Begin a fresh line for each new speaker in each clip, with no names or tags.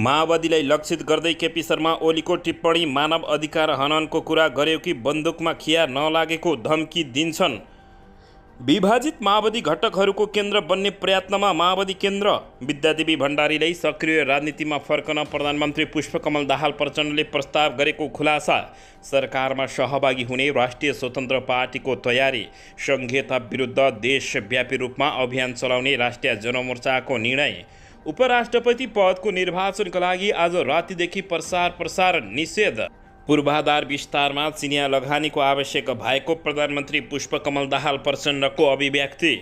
माओवादीलाई लक्षित गर्दै केपी शर्मा ओलीको टिप्पणी मानव अधिकार हननको कुरा गर्यो कि बन्दुकमा खिया नलागेको धम्की दिन्छन्। विभाजित माओवादी घटकहरूको केन्द्र बन्ने प्रयत्नमा माओवादी केन्द्र। विद्यादेवी भण्डारीलाई सक्रिय राजनीतिमा फर्कन प्रधानमन्त्री पुष्पकमल दाहाल प्रचण्डले प्रस्ताव गरेको खुलासा। सरकारमा सहभागी हुने राष्ट्रिय स्वतन्त्र पार्टीको तयारी। सङ्घीयता विरुद्ध देशव्यापी रूपमा अभियान चलाउने राष्ट्रिय जनमोर्चाको निर्णय। उपराष्ट्रपति पदको निर्वाचनका लागि आज रातिदेखि प्रसार निषेध। पूर्वाधार विस्तारमा चिनिया लगानीको आवश्यक भएको प्रधानमन्त्री पुष्पकमल दाहाल प्रचण्डको अभिव्यक्ति।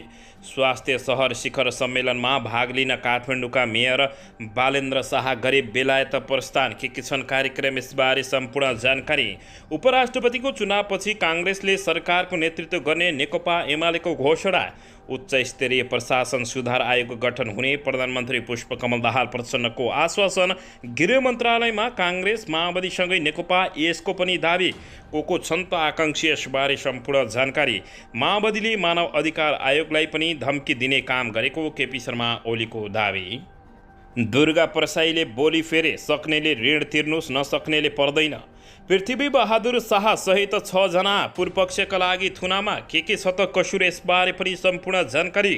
स्वास्थ्य शहर शिखर सम्मेलनमा भाग लिन काठमाडौँका मेयर बालेन्द्र शाह गरे बेलायत प्रस्थान। के छन् कार्यक्रम, यसबारे सम्पूर्ण जानकारी। उपराष्ट्रपतिको चुनावपछि काङ्ग्रेसले सरकारको नेतृत्व गर्ने नेकपा एमालेको घोषणा। उच्च स्तरीय प्रशासन सुधार आयोग गठन हुने प्रधानमन्त्री पुष्पकमल दाहाल प्रचण्डको आश्वासन। गृह मन्त्रालयमा काङ्ग्रेस माओवादीसँगै नेकपा यसको पनि दाबी। को छन् त आकाङ्क्षी, यसबारे सम्पूर्ण जानकारी। माओवादीले मानव अधिकार आयोगलाई पनि धम्की दिने काम गरेको केपी शर्मा ओलीको दाबी। दुर्गा प्रसाईले बोली फेरे, सक्नेले ऋण तिर्नुस्, नसक्नेले पर्दैन। पृथ्वी बहादुर शाह सहित 6 जना पूर्वपक्षका लागि थुनामा। के छ त कसुर, यसबारे पनि सम्पूर्ण जानकारी।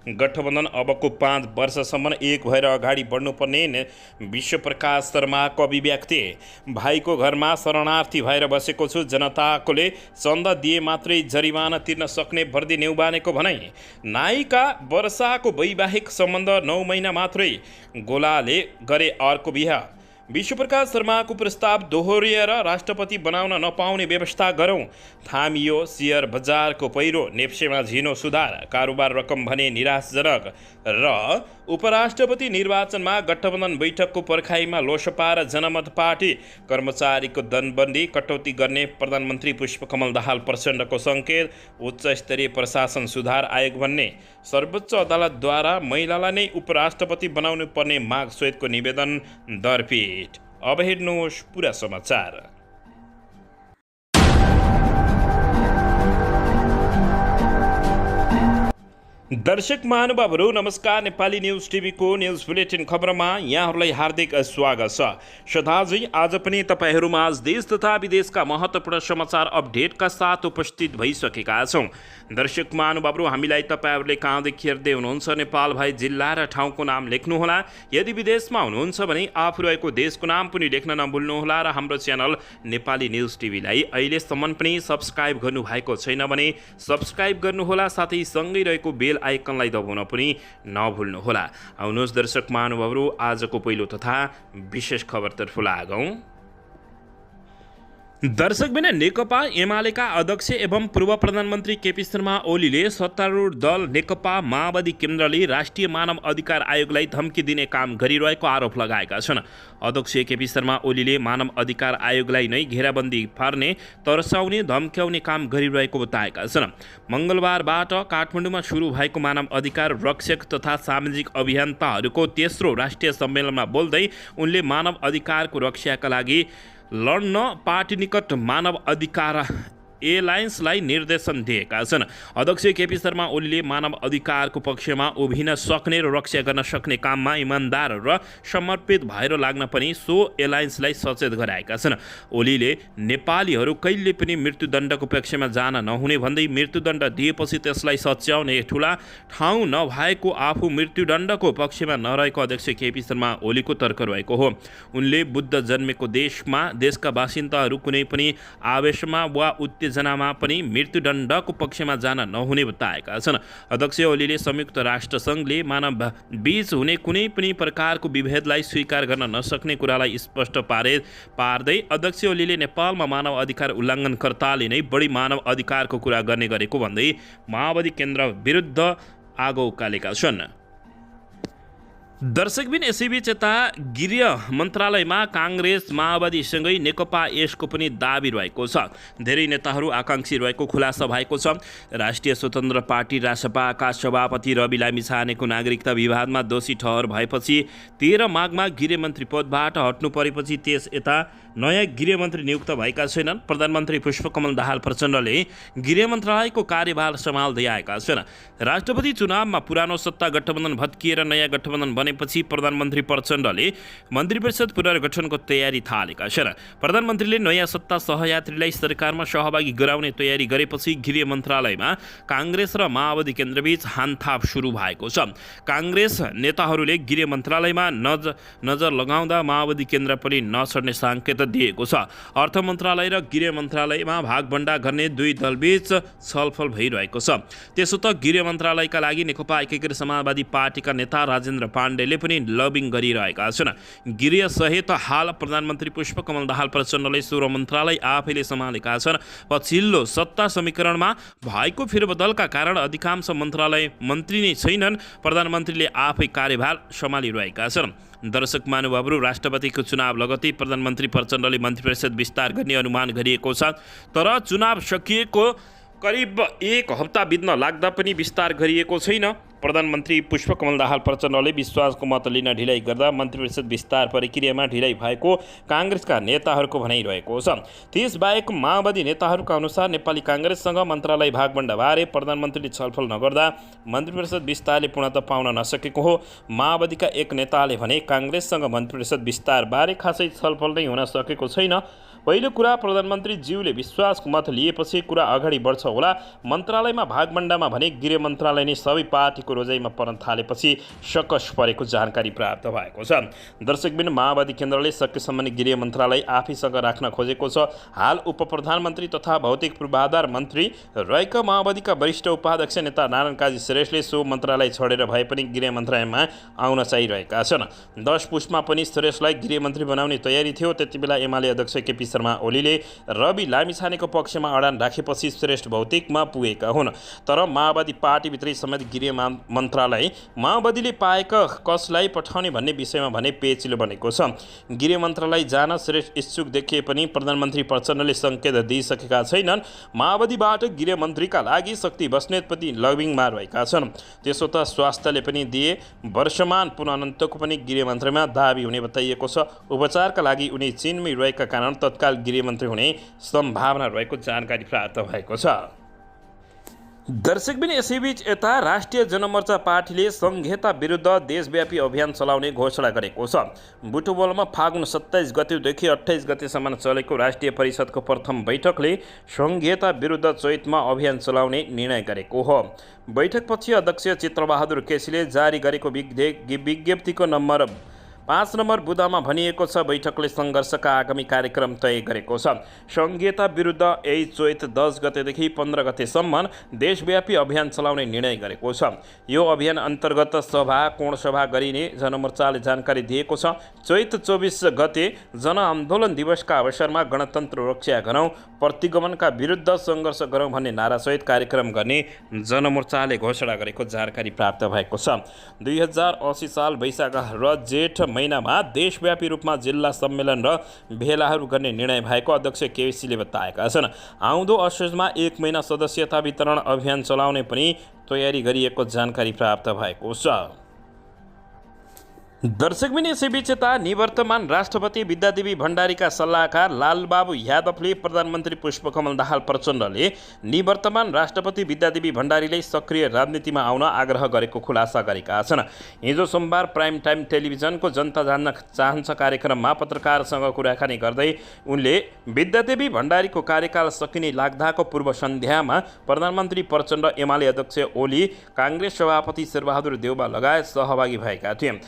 गठबन्धन अबको 5 वर्षसम्म एक भएर अगाडि बढ्नुपर्ने विश्वप्रकाश शर्माको अभिव्यक्ति। भाइको घरमा शरणार्थी भएर बसेको छु, जनताकोले चन्दा दिए मात्रै जरिवाना तिर्न सक्ने बर्दी नेउबानेको भनाइ। नायिका वर्षाको वैवाहिक सम्बन्ध 9 महिना मात्रै, गोलाले गरे अर्को बिहा। विश्वप्रकाश शर्माको प्रस्ताव दोहोरिएर राष्ट्रपति बनाउन नपाउने व्यवस्था गरौँ। थामियो सेयर बजारको पहिरो, नेप्सेमा झिनो सुधार, कारोबार रकम भने निराशजनक। र उपराष्ट्रपति निर्वाचनमा गठबन्धन बैठकको पर्खाइमा लोसपा र जनमत पार्टी। कर्मचारीको दनबन्दी कटौती गर्ने प्रधानमन्त्री पुष्पकमल दाहाल प्रचण्डको सङ्केत। उच्च स्तरीय प्रशासन सुधार आयोग भन्ने। सर्वोच्च अदालतद्वारा महिलालाई नै उपराष्ट्रपति बनाउनु पर्ने माग सहितको निवेदन दरपीठ। अब हेर्नुहोस् पुरा समाचार। दर्शक महानुभावहरू नमस्कार। नेपाली न्युज टिभीको न्युज बुलेटिन खबरमा यहाँहरूलाई हार्दिक स्वागत छ। सदाझै आज पनि तपाईँहरूमाझ देश तथा विदेशका महत्त्वपूर्ण समाचार अपडेटका साथ उपस्थित भइसकेका छौँ। दर्शक महानुभावहरू, हामीलाई तपाईँहरूले कहाँदेखि हेर्दै हुनुहुन्छ नेपाल भए जिल्ला र ठाउँको नाम लेख्नुहोला। यदि विदेशमा हुनुहुन्छ भने आफू रहेको देशको नाम पनि लेख्न नभुल्नुहोला। र हाम्रो च्यानल नेपाली न्युज टिभीलाई अहिलेसम्म पनि सब्सक्राइब गर्नुभएको छैन भने सब्सक्राइब गर्नुहोला, साथै सँगै रहेको बेल आइकनलाई दबाउन पनि नभुल्नुहोला। आउनुहोस् दर्शक महानुभावहरू, आजको पहिलो तथा विशेष खबरतर्फ लागौँ। दर्शकबिन नेकपा एमालेका अध्यक्ष एवं पूर्व प्रधानमन्त्री केपी शर्मा ओलीले सत्तारूढ दल नेकपा माओवादी केन्द्रले राष्ट्रिय मानव अधिकार आयोगलाई धम्की दिने काम गरिरहेको आरोप लगाएका छन्। अध्यक्ष केपी शर्मा ओलीले मानव अधिकार आयोगलाई नै घेराबन्दी पार्ने, तर्साउने, धम्क्याउने काम गरिरहेको बताएका छन्। मङ्गलबारबाट काठमाडौँमा सुरु भएको मानव अधिकार रक्षक तथा सामाजिक अभियन्ताहरूको तेस्रो राष्ट्रिय सम्मेलनमा बोल्दै उनले मानव अधिकारको रक्षाका लागि लड्न पार्टी निकट मानव अधिकार एलायन्सलाई निर्देशन दिएका छन्। अध्यक्ष केपी शर्मा ओलीले मानव अधिकारको पक्षमा उभिन सक्ने र रक्षा गर्न सक्ने काममा इमान्दार र समर्पित भएर लाग्न पनि सो एलायन्सलाई सचेत गराएका छन्। ओलीले नेपालीहरू कहिले पनि मृत्युदण्डको पक्षमा जान नहुने भन्दै मृत्युदण्ड दिएपछि त्यसलाई सच्याउने ठुला ठाउँ नभएको आफू मृत्युदण्डको पक्षमा नरहेको अध्यक्ष केपी शर्मा ओलीको तर्क रहेको हो। उनले बुद्ध जन्मेको देशमा देशका बासिन्दाहरू कुनै पनि आवेशमा वा उत्तेजनामा पनि मृत्युदण्डको पक्षमा जान नहुने बताएका छन्। अध्यक्ष ओलीले संयुक्त राष्ट्र सङ्घले मानव बीच हुने कुनै पनि प्रकारको विभेदलाई स्वीकार गर्न नसक्ने कुरालाई स्पष्ट पार्दै अध्यक्ष ओलीले नेपालमा मानव अधिकार उल्लङ्घनकर्ताले नै बढी मानव अधिकारको कुरा गर्ने गरेको भन्दै माओवादी केन्द्र विरुद्ध आगो उकालेका छन्। दर्शकबिन यसैबीच यता गृह मन्त्रालयमा काङ्ग्रेस माओवादीसँगै नेकपा यसको पनि दाबी रहेको छ। धेरै नेताहरू आकाङ्क्षी रहेको खुलासा भएको छ। राष्ट्रिय स्वतन्त्र पार्टी रासपाका सभापति रवि लामिछानेको नागरिकता विवादमा दोषी ठहर भएपछि 13 माघमा गृहमन्त्री पदबाट हट्नु परेपछि त्यस यता नयाँ गृहमन्त्री नियुक्त भएका छैनन्। प्रधानमन्त्री पुष्पकमल दाहाल प्रचण्डले गृह मन्त्रालयको कार्यभार सम्हाल्दै आएका छन्। राष्ट्रपति चुनावमा पुरानो सत्ता गठबन्धन भत्किएर नयाँ गठबन्धन बने बनेपछि प्रधानमन्त्री प्रचण्डले मन्त्रीपरिषद पुनर्गठनको तयारी थालेका छन्। प्रधानमन्त्रीले नयाँ सत्ता सहयात्रीलाई सरकारमा सहभागी गराउने तयारी गरेपछि गृह मन्त्रालयमा काङ्ग्रेस र माओवादी केन्द्रबीच हानथाप सुरु भएको छ। काङ्ग्रेस नेताहरूले गृह मन्त्रालयमा नजर लगाउँदा माओवादी केन्द्र पनि नछड्ने सङ्केत दिएको छ। अर्थ मन्त्रालय र गृह मन्त्रालयमा भागभण्डा गर्ने दुई दलबीच छलफल भइरहेको छ। त्यसो त गृह मन्त्रालयका लागि नेकपा एकीकृत समाजवादी पार्टीका नेता राजेन्द्र पाण्डेले पनि लबिङ गरिरहेका छन्। गृह सहित हाल प्रधानमन्त्री पुष्पकमल दाहाल प्रचण्डले 16 मन्त्रालय आफैले सम्हालेका छन्। पछिल्लो सत्ता समीकरणमा भएको फेरबदलका कारण अधिकांश मन्त्रालय मन्त्री नै छैनन्। प्रधानमन्त्रीले आफै कार्यभार सम्हालिरहेका छन्। दर्शक महानुभावहरू, राष्ट्रपतिको चुनाव लगत्तै प्रधानमन्त्री प्रचण्डले मन्त्रीपरिषद विस्तार गर्ने अनुमान गरिएको छ। तर चुनाव सकिएको करिब 1 हप्ता बित्न लाग्दा पनि विस्तार गरिएको छैन। प्रधानमन्त्री पुष्पकमल दाहाल प्रचण्डले विश्वासको मत लिन ढिलाइ गर्दा मन्त्रीपरिषद विस्तार प्रक्रियामा ढिलाइ भएको काङ्ग्रेसका नेताहरूको भनाइरहेको छ। त्यसबाहेक माओवादी नेताहरूका अनुसार नेपाली काङ्ग्रेससँग मन्त्रालय भागभण्डाबारे प्रधानमन्त्रीले छलफल नगर्दा मन्त्रीपरिषद विस्तारले पूर्णतः पाउन नसकेको हो। माओवादीका एक नेताले भने काङ्ग्रेससँग मन्त्रीपरिषद विस्तारबारे खासै छलफल नै हुन सकेको छैन। पहिलो कुरा, प्रधानमन्त्रीज्यूले विश्वासको मत लिएपछि कुरा अगाडि बढ्छ होला। मन्त्रालयमा भागभण्डामा भने गृह मन्त्रालय नै सबै पार्टीको रोजाइमा पर्न थालेपछि सकस परेको जानकारी प्राप्त भएको छ। दर्शकबिन, माओवादी केन्द्रले सकेसम्म गृह मन्त्रालय आफैसँग राख्न खोजेको छ। हाल उपप्रधानमन्त्री तथा भौतिक पूर्वाधार मन्त्री रहेका माओवादीका वरिष्ठ उपाध्यक्ष नेता नारायण काजी श्रेष्ठले सो मन्त्रालय छोडेर भए पनि गृह मन्त्रालयमा आउन चाहिरहेका छन्। 10 पुसमा पनि श्रेष्ठलाई गृहमन्त्री बनाउने तयारी थियो। त्यतिबेला एमाले अध्यक्ष केपी शर्मा ओलीले रवि लामिछानेको पक्षमा अडान राखेपछि श्रेष्ठ भौतिकमा पुगेका हुन्। तर माओवादी पार्टीभित्रै समेत गृह मन्त्रालय माओवादीले पाएका कसलाई पठाउने भन्ने विषयमा भने पेचिलो बनेको छ। गृह मन्त्रालय जान श्रेष्ठ इच्छुक देखिए पनि प्रधानमन्त्री प्रचण्डले सङ्केत दिइसकेका छैनन्। माओवादीबाट गृह मन्त्रीका लागि शक्ति बस्नेत पनि लबिङमा रहेका छन्। त्यसो त स्वास्थ्यले पनि दिए वर्षमान पुनः अनन्तको पनि गृह मन्त्रीमा दाबी हुने बताइएको छ। उपचारका लागि उनी चीनमै रहेका कारण तत्काल गृहमन्त्री हुने सम्भावना रहेको जानकारी प्राप्त भएको छ। दर्शकबिन, यसैबीच यता राष्ट्रिय जनमोर्चा पार्टीले संघीयता विरुद्ध देशव्यापी अभियान चलाउने घोषणा गरेको छ। बुटवलमा फागुन 27 गतेदेखि 28 गतेसम्म चलेको राष्ट्रिय परिषदको प्रथम बैठकले संघीयता विरुद्ध चैतमा अभियान चलाउने निर्णय गरेको हो। बैठकपछि अध्यक्ष चित्रबहादुर केसीले जारी गरेको विज्ञप्तिको नम्बर 5 नम्बर बुँदामा भनिएको छ, बैठकले सङ्घर्षका आगामी कार्यक्रम तय गरेको छ। संघीयता विरुद्ध यही चैत 10 गतेदेखि 15 गतेसम्म देशव्यापी अभियान चलाउने निर्णय गरेको छ। यो अभियान अन्तर्गत सभा कोणसभा गरिने जनमोर्चाले जानकारी दिएको छ। चैत 24 गते जनआन्दोलन दिवसका अवसरमा गणतन्त्र रक्षा गरौँ, प्रतिगमनका विरुद्ध सङ्घर्ष गरौँ भन्ने नारासहित कार्यक्रम गर्ने जनमोर्चाले घोषणा गरेको जानकारी प्राप्त भएको छ। 2080 साल वैशाख र जेठ महिनामा देशव्यापी रूपमा जिल्ला सम्मेलन र भेलाहरू गर्ने निर्णय भएको अध्यक्ष केसीले बताएका छन्। आउँदो असोजमा 1 महिना सदस्यता वितरण अभियान चलाउने पनि तयारी गरिएको जानकारी प्राप्त भएको छ। दर्शकबिन, यसैबीच यता निवर्तमान राष्ट्रपति विद्यादेवी भण्डारीका सल्लाहकार लालबाबु यादवले प्रधानमन्त्री पुष्पकमल दाहाल प्रचण्डले निवर्तमान राष्ट्रपति विद्यादेवी भण्डारीले सक्रिय राजनीतिमा आउन आग्रह गरेको खुलासा गरेका छन्। हिजो सोमबार प्राइम टाइम टेलिभिजनको जनता जान्न चाहन्छ कार्यक्रममा पत्रकारसँग कुराकानी गर्दै उनले विद्यादेवी भण्डारीको कार्यकाल सकिने लाग्दाको पूर्व सन्ध्यामा प्रधानमन्त्री प्रचण्ड, एमाले अध्यक्ष ओली, काङ्ग्रेस सभापति शेरबहादुर देउबा लगायत सहभागी भएका थिए।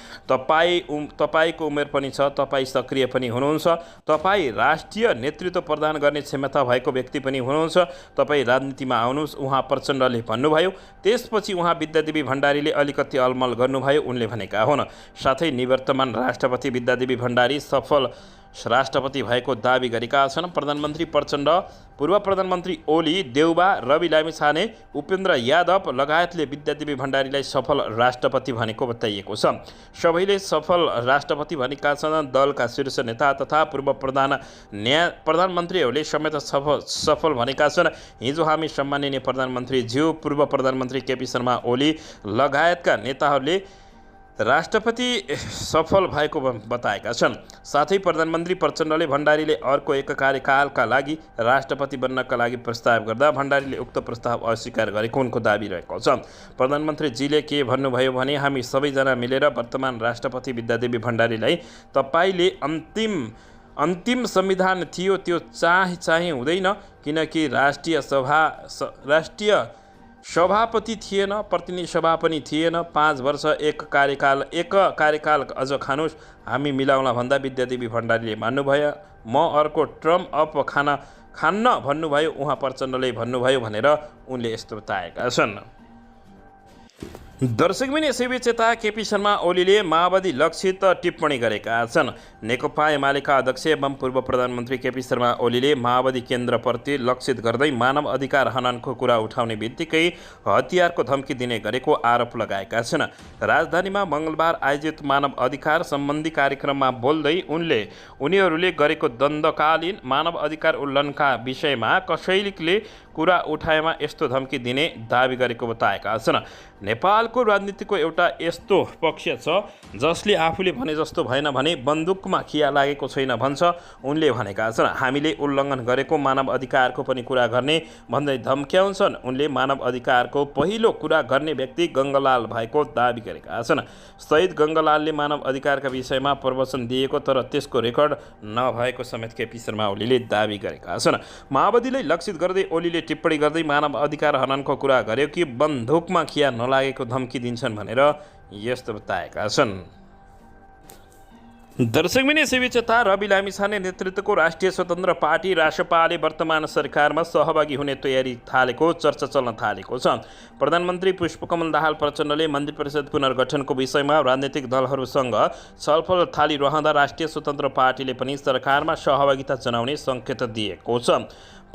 तपाईको उमेर पनि छ, तपाईँ सक्रिय पनि हुनुहुन्छ, तपाईँ राष्ट्रिय नेतृत्व प्रदान गर्ने क्षमता भएको व्यक्ति पनि हुनुहुन्छ, तपाईँ राजनीतिमा आउनुहोस्, उहाँ प्रचण्डले भन्नुभयो। त्यसपछि उहाँ विद्यादेवी भण्डारीले अलिकति अलमल गर्नुभयो, उनले भनेका हुन्। साथै निवर्तमान राष्ट्रपति विद्यादेवी भण्डारी सफल राष्ट्रपति भएको दाबी गरेका छन्। प्रधानमन्त्री प्रचण्ड, पूर्व प्रधानमन्त्री ओली, देउबा, रवि लामिछाने, उपेन्द्र यादव लगायतले विद्यादेवी भण्डारीलाई सफल राष्ट्रपति भनेको बताइएको छ। सबैले सफल राष्ट्रपति भनेका छन्। दलका शीर्ष नेता तथा पूर्व प्रधानमन्त्रीहरूले समेत सफल भनेका छन्। हिजो हामी सम्माननीय प्रधानमन्त्रीज्यू, पूर्व प्रधानमन्त्री केपी शर्मा ओली लगायतका नेताहरूले राष्ट्रपति सफल भएको बताएका छन्। साथै प्रधानमन्त्री प्रचण्डले भण्डारीले अर्को एक कार्यकालका लागि राष्ट्रपति बन्नका लागि प्रस्ताव गर्दा भण्डारीले उक्त प्रस्ताव अस्वीकार गरेको उनको दाबी रहेको छ। प्रधानमन्त्रीजीले के भन्नुभयो भने, हामी सबैजना मिलेर वर्तमान राष्ट्रपति विद्यादेवी भण्डारीलाई तपाईले अन्तिम संविधान थियो त्यो चाहिँ हुँदैन, किनकि राष्ट्रिय सभापति थिएन, प्रतिनिधि सभा पनि थिएन, 5 वर्ष एक कार्यकाल अझ खानुस्, हामी मिलाउला भन्दा विद्यादेवी भण्डारीले मान्नुभयो। म अर्को टर्म अप खान्न भन्नुभयो, उहाँ प्रचण्डले भन्नुभयो भनेर उनले यस्तो बताएका छन्। दर्शकबिन यसैबीच यता केपी शर्मा ओलीले माओवादी लक्षित टिप्पणी गरेका छन्। नेकपा एमालेका अध्यक्ष एवं पूर्व प्रधानमन्त्री केपी शर्मा ओलीले माओवादी केन्द्रप्रति लक्षित गर्दै मानव अधिकार हननको कुरा उठाउने बित्तिकै हतियारको धम्की दिने गरेको आरोप लगाएका छन्। राजधानीमा मङ्गलबार आयोजित मानव अधिकार सम्बन्धी कार्यक्रममा बोल्दै उनीहरूले गरेको द्वन्द्वकालीन मानव अधिकार उल्लङ्घनका विषयमा कसैले कुरा उठाएमा यस्तो धम्की दिने दाबी गरेको बताएका छन्। नेपालको राजनीतिको एउटा यस्तो पक्ष छ जसले आफूले भने जस्तो भएन भने बन्दुकमा खिया लागेको छैन भन्छ उनले भनेका छन्। हामीले उल्लङ्घन गरेको मानव अधिकारको पनि कुरा गर्ने भन्दै धम्क्याउँछन्। उनले मानव अधिकारको पहिलो कुरा गर्ने व्यक्ति गङ्गालाल भएको दाबी गरेका छन्। शहीद गङ्गालालले मानव अधिकारका विषयमा प्रवचन दिएको तर त्यसको रेकर्ड नभएको समेत केपी शर्मा ओलीले दाबी गरेका छन्। माओवादीलाई लक्षित गर्दै ओलीले टिप्पणी गर्दै मानव अधिकार हननको कुरा गर्यो कि बन्दुकमा खिया नलागेको धम्की दिन्छन् भनेर यस्तो बताएका छन्। दर्शकबिन यसैबीच यता रवि लामिछाने नेतृत्वको राष्ट्रिय स्वतन्त्र पार्टी रासपाले वर्तमान सरकारमा सहभागी हुने तयारी थालेको चर्चा चल्न थालेको छ। प्रधानमन्त्री पुष्पकमल दाहाल प्रचण्डले मन्त्री परिषद पुनर्गठनको विषयमा राजनैतिक दलहरूसँग छलफल थालिरहँदा राष्ट्रिय स्वतन्त्र पार्टीले पनि सरकारमा सहभागिता जनाउने सङ्केत दिएको छ।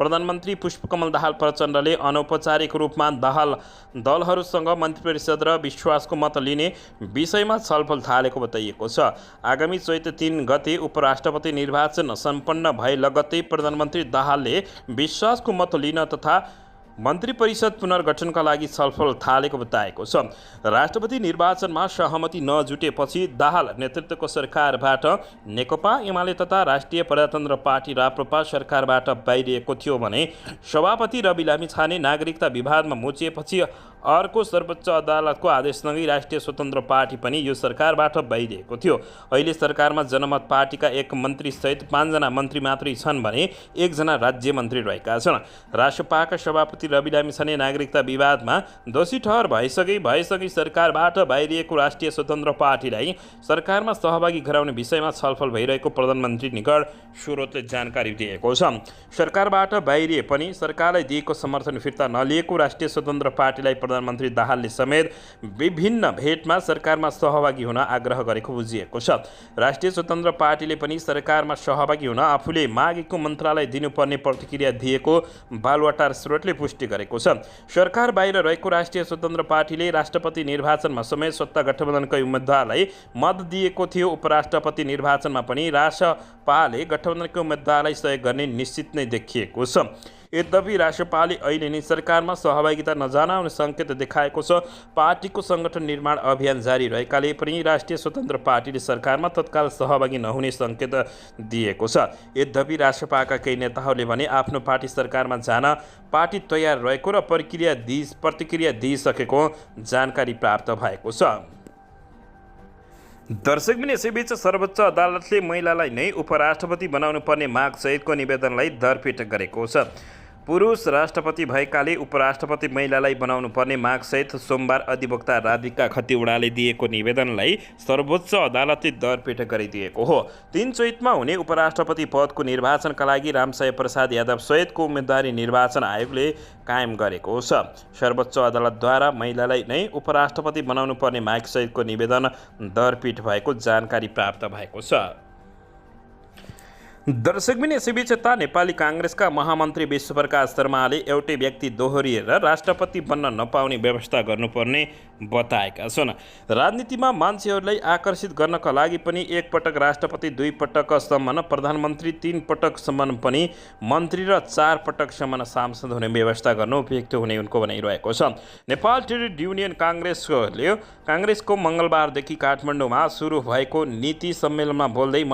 प्रधानमन्त्री पुष्पकमल दाहाल प्रचण्डले अनौपचारिक रूपमा दलहरूसँग मन्त्री परिषद र विश्वासको मत लिने विषयमा छलफल थालेको बताइएको छ। आगामी चैत 3 गते उपराष्ट्रपति निर्वाचन सम्पन्न भए लगत्तै प्रधानमन्त्री दाहालले विश्वासको मत लिन तथा मन्त्री परिषद पुनर्गठनका लागि छलफल थालेको बताएको छ। राष्ट्रपति निर्वाचनमा सहमति नजुटेपछि दाहाल नेतृत्वको सरकारबाट नेकपा एमाले तथा राष्ट्रिय प्रजातन्त्र पार्टी राप्रपा सरकारबाट बाहिरिएको थियो भने सभापति रवि लामिछाने नागरिकता विवादमा मुचिएपछि अर्को सर्वोच्च अदालतको आदेशसँगै राष्ट्रिय स्वतन्त्र पार्टी पनि यो सरकारबाट बाहिरिएको थियो। अहिले सरकारमा जनमत पार्टीका 1 मन्त्रीसहित 5 जना मन्त्री मात्रै छन् भने 1 जना राज्य मन्त्री रहेका छन्। रासपाका सभापति रवि लामिछाने नागरिकता विवादमा दोषी ठहर भएसँगै सरकारबाट बाहिरिएको राष्ट्रिय स्वतन्त्र पार्टीलाई सरकारमा सहभागी गराउने विषयमा छलफल भइरहेको प्रधानमन्त्री निकट स्रोतले जानकारी दिएको छ। सरकारबाट बाहिरिए पनि सरकारलाई दिएको समर्थन फिर्ता नलिएको राष्ट्रिय स्वतन्त्र पार्टीलाई प्रधानमन्त्री दाहालले समेत विभिन्न भेटमा सरकारमा सहभागी हुन आग्रह गरेको बुझिएको छ। राष्ट्रिय स्वतन्त्र पार्टीले पनि सरकारमा सहभागी हुन आफूले मागेको मन्त्रालय दिनुपर्ने प्रतिक्रिया दिएको बालुवाटार स्रोतले पुष्टि गरेको छ। सरकार बाहिर रहेको राष्ट्रिय स्वतन्त्र पार्टीले राष्ट्रपति निर्वाचनमा समेत सत्ता गठबन्धनकै उम्मेद्वारलाई मत दिएको थियो। उपराष्ट्रपति निर्वाचनमा पनि रासपाले गठबन्धनकै उम्मेद्वारलाई सहयोग गर्ने निश्चित नै देखिएको छ। यद्यपि रासपाले अहिले नै सरकारमा सहभागिता नजनाउने सङ्केत देखाएको छ। पार्टीको सङ्गठन निर्माण अभियान जारी रहेकाले पनि राष्ट्रिय स्वतन्त्र पार्टीले सरकारमा तत्काल सहभागी नहुने सङ्केत दिएको छ। यद्यपि रासपाका केही नेताहरूले भने आफ्नो पार्टी सरकारमा जान पार्टी तयार रहेको र प्रतिक्रिया दिइसकेको जानकारी प्राप्त भएको छ। दर्शकबिन यसैबीच सर्वोच्च अदालतले महिलालाई नै उपराष्ट्रपति बनाउनु पर्ने माग सहितको निवेदनलाई दरपेट गरेको छ। पुरुष राष्ट्रपति भएकाले उपराष्ट्रपति महिलालाई बनाउनु पर्ने मागसहित सोमबार अधिवक्ता राधिका खतिवडाले दिएको निवेदनलाई सर्वोच्च अदालतले दरपेट गरिदिएको हो। 3 चैतमा हुने उपराष्ट्रपति पदको निर्वाचनका लागि रामसाय प्रसाद यादव सहितको उम्मेदवारी निर्वाचन आयोगले कायम गरेको छ। सर्वोच्च अदालतद्वारा महिलालाई नै उपराष्ट्रपति बनाउनु पर्ने मागसहितको निवेदन दरपेट भएको जानकारी प्राप्त भएको छ। दर्शकबिन यसैबीच यता नेपाली काङ्ग्रेसका महामन्त्री विश्वप्रकाश शर्माले एउटै व्यक्ति दोहोरिएर राष्ट्रपति बन्न नपाउने व्यवस्था गर्नुपर्ने बताएका छन्। राजनीतिमा मान्छेहरूलाई आकर्षित गर्नका लागि पनि एकपटक राष्ट्रपति, 2 पटकसम्म प्रधानमन्त्री, 3 पटकसम्म पनि मन्त्री र 4 पटकसम्म सांसद हुने व्यवस्था गर्नु उपयुक्त हुने उनको भनाइरहेको छ। नेपाल ट्रेड युनियन काङ्ग्रेसको मङ्गलबारदेखि काठमाडौँमा सुरु भएको नीति सम्मेलनमा बोल्दै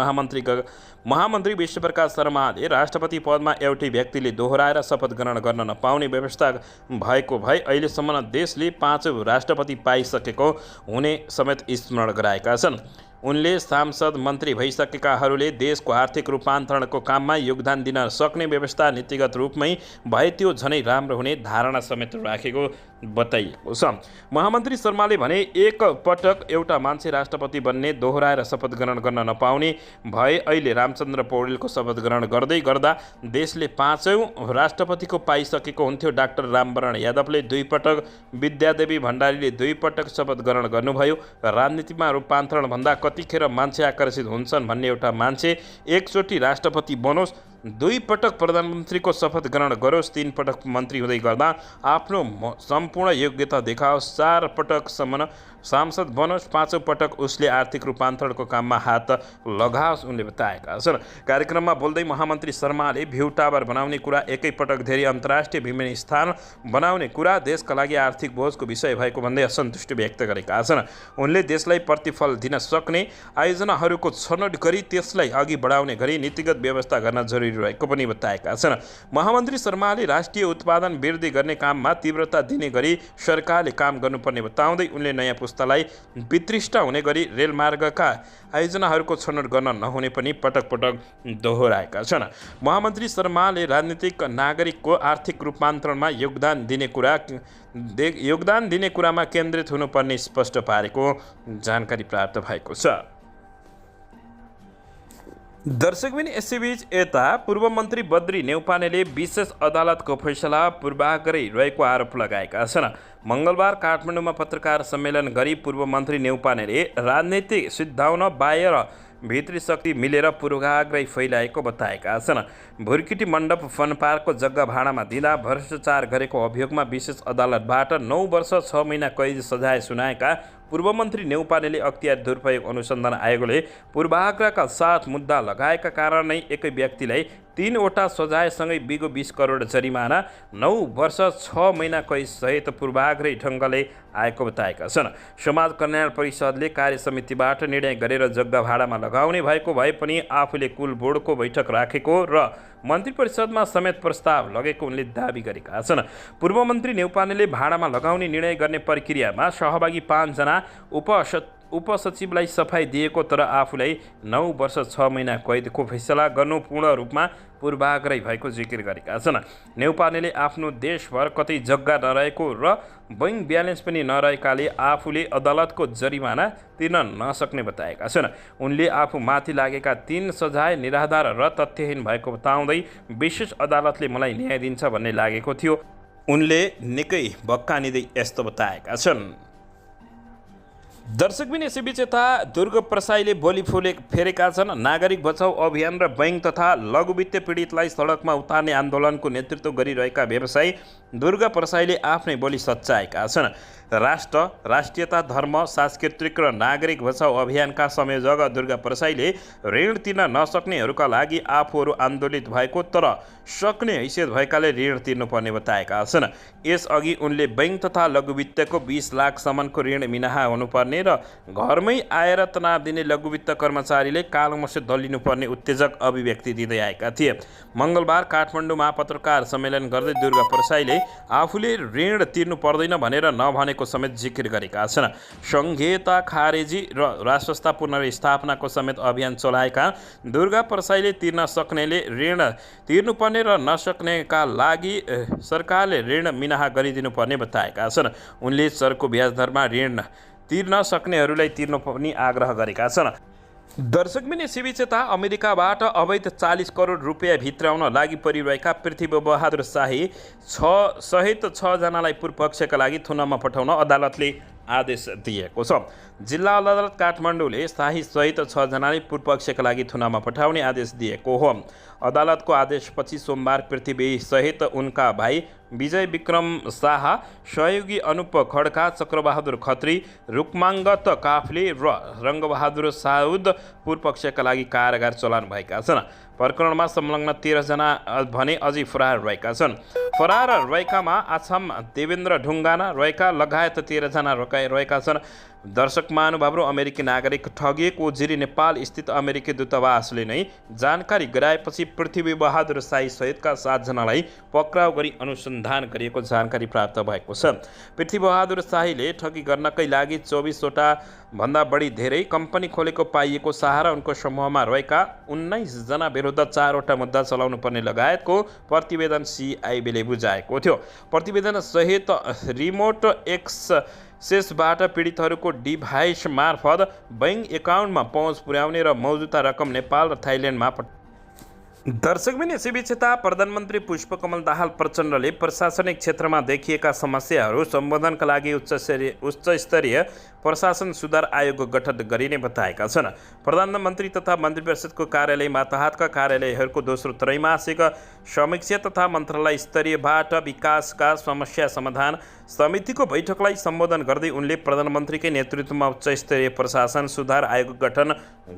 महामन्त्री विश्वप्रकाश शर्माले राष्ट्रपति पदमा एउटै व्यक्तिले दोहोऱ्याएर शपथ ग्रहण गर्न नपाउने व्यवस्था भएको भए अहिलेसम्म देशले 5 राष्ट्रपति पाइसकेको हुने समेत स्मरण गराएका छन्। उनले सांसद मन्त्री भइसकेकाहरूले देशको आर्थिक रूपान्तरणको काममा योगदान दिन सक्ने व्यवस्था नीतिगत रूपमै भए त्यो झनै राम्रो हुने धारणा समेत राखेको बताइएको छ। महामन्त्री शर्माले भने एक पटक एउटा मान्छे राष्ट्रपति बन्ने दोहोऱ्याएर शपथ ग्रहण गर्न नपाउने भए अहिले रामचन्द्र पौडेलको शपथ ग्रहण गर्दै गर्दा देशले 5औं राष्ट्रपतिको पाइसकेको हुन्थ्यो। डाक्टर रामवरण यादवले 2 पटक, विद्यादेवी भण्डारीले 2 पटक शपथ ग्रहण गर्नुभयो। राजनीतिमा रूपान्तरणभन्दा कतिखेर मान्छे आकर्षित हुन्छन् भन्ने एउटा मान्छे एकचोटि राष्ट्रपति बनोस्, 2 पटक प्रधानमन्त्रीको शपथ ग्रहण गरोस्, 3 पटक मन्त्री हुँदै गर्दा आफ्नो सम्पूर्ण योग्यता देखाओस्, 4 पटकसम्म सांसद बनोस्, 5औं पटक उसले आर्थिक रूपान्तरणको काममा हात लगाओस्, उनले बताएका छन्। कार्यक्रममा बोल्दै महामन्त्री शर्माले भ्यू टावर बनाउने कुरा, एकै पटक धेरै अन्तर्राष्ट्रिय विमानस्थान बनाउने कुरा देशका लागि आर्थिक बोझको विषय भएको भन्दै असन्तुष्टि व्यक्त गरेका छन्। उनले देशलाई प्रतिफल दिन सक्ने आयोजनाहरूको छनौट गरी त्यसलाई अघि बढाउने गरी नीतिगत व्यवस्था गर्न जरुरी रहेको पनि बताएका छन्। महामन्त्री शर्माले राष्ट्रिय उत्पादन वृद्धि गर्ने काममा तीव्रता दिने गरी सरकारले काम गर्नुपर्ने बताउँदै उनले नयाँ पुस्तालाई वितृष्ट हुने गरी रेलमार्गका आयोजनाहरूको छनौट गर्न नहुने पनि पटक पटक दोहोऱ्याएका छन्। महामन्त्री शर्माले राजनीतिक नागरिकको आर्थिक रूपान्तरणमा योगदान दिने कुरामा केन्द्रित हुनुपर्ने स्पष्ट पारेको जानकारी प्राप्त भएको छ। दर्शकबिन यसैबीच यता पूर्व मन्त्री बद्री नेउपानेले विशेष अदालतको फैसला पूर्वाग्रही रहेको आरोप लगाएका छन्। मङ्गलबार काठमाडौँमा पत्रकार सम्मेलन गरी पूर्व मन्त्री नेउपानेले राजनीति सिद्धाउन बाह्य र भित्री शक्ति मिलेर पूर्वाग्रही फैलाएको बताएका छन्। भुर्किटी मण्डप फन पार्कको जग्गा भाडामा दिँदा भ्रष्टाचार गरेको अभियोगमा विशेष अदालतबाट 9 वर्ष 6 महिना कैद सजाय सुनाएका पूर्व मन्त्री नेउपानेले अख्तियार दुरुपयोग अनुसन्धान आयोगले पूर्वाग्रहका साथ मुद्दा लगाएका कारण नै एकै व्यक्तिलाई 3 वटा सजायसँगै बिगो 20 करोड जरिमाना, 9 वर्ष 6 महिना कैद सहित पूर्वाग्रही ढङ्गले आएको बताएका छन्। समाज कल्याण परिषदले कार्य समितिबाट निर्णय गरेर जग्गा भाडामा लगाउने भएको भए पनि आफूले कुल बोर्डको बैठक राखेको र मन्त्री परिषदमा समेत प्रस्ताव लगेको उनले दाबी गरेका छन्। पूर्व मन्त्री नेउपानेले भाडामा लगाउने निर्णय गर्ने प्रक्रियामा सहभागी 5 जना उपसचिवलाई सफाई दिएको तर आफूलाई 9 वर्ष 6 महिना कैदको फैसला गर्नु पूर्ण रूपमा पूर्वाग्रही भएको जिकिर गरेका छन्। नेउपानेले आफ्नो देशभर कतै जग्गा नरहेको र बैंक ब्यालेन्स पनि नरहेकाले आफूले अदालतको जरिमाना तिर्न नसक्ने बताएका छन्। उनले आफूमाथि लागेका 3 सजाय निराधार र तथ्यहीन भएको बताउँदै विशेष अदालतले मलाई न्याय दिन्छ भन्ने लागेको थियो। उनले निकै भक्कानिँदै यस्तो बताएका छन्। दर्शकबिन यसैबीच यता दुर्ग प्रसाईले बोली फेरेका छन्। नागरिक बचाउ अभियान र बैंक तथा लघु वित्तीय पीडितलाई सडकमा उतार्ने आन्दोलनको नेतृत्व गरिरहेका व्यवसायी दुर्ग प्रसाईले आफ्नै बोली सच्याएका छन्। राष्ट्र, राष्ट्रियता, धर्म, सांस्कृतिक र नागरिक बचाउ अभियानका संयोजक दुर्ग प्रसाईले ऋण तिर्न नसक्नेहरूका लागि आफूहरू आन्दोलित भएको तर सक्ने हैसियत भएकाले ऋण तिर्नुपर्ने बताएका छन्। यसअघि उनले बैंक तथा लघु वित्तको 20 लाखसम्मको ऋण मिनाहा हुनुपर्ने र घरमै आएर तनाव दिने लघु वित्त कर्मचारीले कालोमसे दलिनुपर्ने उत्तेजक अभिव्यक्ति दिँदै आएका थिए। मङ्गलबार काठमाडौँमा पत्रकार सम्मेलन गर्दै दुर्ग प्रसाईले आफूले ऋण तिर्नु पर्दैन भनेर नभनेको समेत जिकिर गरेका छन्। संघीयता खारेजी र राष्ट्रस्था पुनर्स्थापनाको समेत अभियान चलाएका दुर्गा प्रसाईले तिर्न सक्नेले ऋण तिर्नुपर्ने र नसक्नेका लागि सरकारले ऋण मिनाहा गरिदिनुपर्ने बताएका छन्। उनले चर्को ब्याज दरमा ऋण तिर्न सक्नेहरूलाई तिर्न पनि आग्रह गरेका छन्। दर्शकबिन यसैबीच यता अमेरिकाबाट अवैध 40 करोड रुपियाँ भित्राउन लागि परिरहेका पृथ्वी बहादुर शाही सहित 6 जनालाई पूर्वपक्षका लागि थुनामा पठाउन अदालतले आदेश दिएको छ। जिल्ला अदालत काठमाडौँले शाहीसहित 6 जनालाई पूर्वपक्षका लागि थुनामा पठाउने आदेश दिएको हो। अदालतको आदेशपछि सोमबार पृथ्वी सहित उनका भाइ विजय विक्रम शाह, सहयोगी अनुप खड्का, चक्रबहादुर खत्री, रुक्माङ्गत काफ्ले र रङ्गबहादुर साउद पूर्वपक्षका लागि कारागार चलान भएका छन्। प्रकरणमा संलग्न 13 जना भने अझै फरार रहेका छन्। फरार रहेकामा आछाम देवेन्द्र ढुङ्गाना रहेका लगायत 13 जना रहेका छन्। दर्शक महानुभावहरू, अमेरिकी नागरिक ठगिएको जिरी नेपाल स्थित अमेरिकी दूतावासले नै जानकारी गराएपछि पृथ्वी बहादुर शाही सहितका 7 जनालाई पक्राउ गरी अनुसन्धान गरिएको जानकारी प्राप्त भएको छ। पृथ्वी बहादुर शाहीले ठगी गर्नकै लागि 24 वटा भन्दा बढी धेरै कम्पनी खोलेको पाइएको शाह र उनको समूहमा रहेका 19 जना विरुद्ध 4 वटा मुद्दा चलाउनु पर्ने लगायतको प्रतिवेदन सिआइबीले बुझाएको थियो। प्रतिवेदन सहित रिमोट एक्सेसबाट पीडितहरूको डिभाइस मार्फत बैंक एकाउन्टमा पहुँच पुर्याउने र मौजुदा रकम नेपाल र थाइल्यान्डमा दर्शकबिन यसैबीच यता प्रधानमन्त्री पुष्पकमल दाहाल प्रचण्डले प्रशासनिक क्षेत्रमा देखिएका समस्याहरू सम्बोधनका लागि उच्चस्तरीय प्रशासन सुधार आयोग गठन गरिने बताएका छन्। प्रधानमन्त्री तथा मन्त्रिपरिषदको कार्यालय मातहतका कार्यालयहरूको दोस्रो त्रैमासिक समीक्षा तथा मन्त्रालय स्तरीयबाट विकासका समस्या समाधान समितिको बैठकलाई सम्बोधन गर्दै उनले प्रधानमन्त्रीकै नेतृत्वमा उच्चस्तरीय प्रशासन सुधार आयोग गठन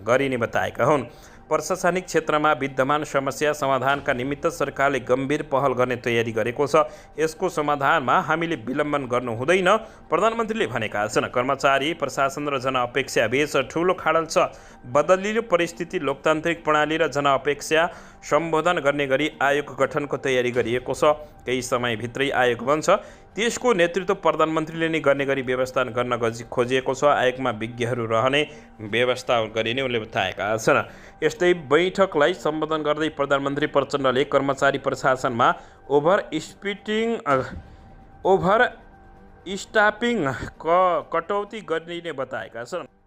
गरिने बताएका हुन्। प्रशासनिक क्षेत्रमा विद्यमान समस्या समाधानका निमित्त सरकारले गम्भीर पहल गर्ने तयारी गरेको छ। यसको समाधानमा हामीले विलम्बन गर्नु हुँदैन, प्रधानमन्त्रीले भनेका छन्। कर्मचारी, प्रशासन र जनअपेक्षा बीच ठूलो खाडल छ। बदलिलो परिस्थिति, लोकतान्त्रिक प्रणाली र जनअपेक्षा सम्बोधन गर्ने गरी आयोग गठनको तयारी गरिएको छ। केही समयभित्रै आयोग बन्छ। त्यसको नेतृत्व प्रधानमन्त्रीले नै गर्ने गरी व्यवस्था गर्न खोजिएको छ। आयोगमा विज्ञहरू रहने व्यवस्था गरिने उनले बताएका छन्। यस्तै बैठकलाई सम्बोधन गर्दै प्रधानमन्त्री प्रचण्डले कर्मचारी प्रशासनमा ओभर स्टाफिङ कटौती गरिने बताएका छन्।